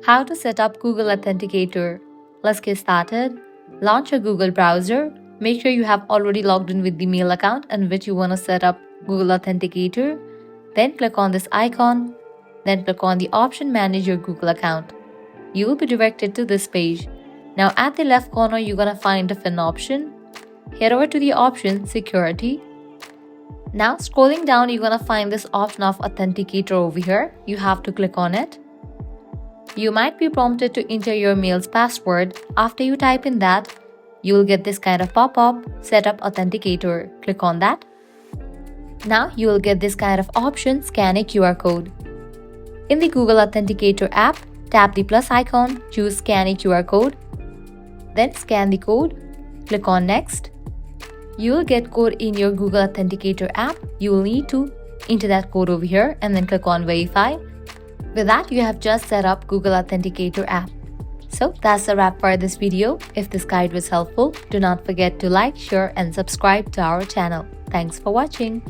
How to set up Google Authenticator. Let's get started. Launch your Google browser. Make sure you have already logged in with the mail account in which you want to set up Google Authenticator. Then click on this icon. Then click on the option Manage your Google account. You will be directed to this page. Now at the left corner, you're going to find different option. Head over to the option Security. Now scrolling down, you're going to find this option of Authenticator over here. You have to click on it. You might be prompted to enter your mail's password. After you type in that, you will get this kind of pop-up, Set Up Authenticator. Click on that. Now you will get this kind of option, Scan a QR code. In the Google Authenticator app, tap the plus icon, choose Scan a QR code. Then scan the code. Click on Next. You will get code in your Google Authenticator app. You will need to enter that code over here and then click on Verify. With that, you have just set up Google Authenticator app. So that's a wrap for this video. If this guide was helpful, do not forget to like, share and subscribe to our channel. Thanks for watching.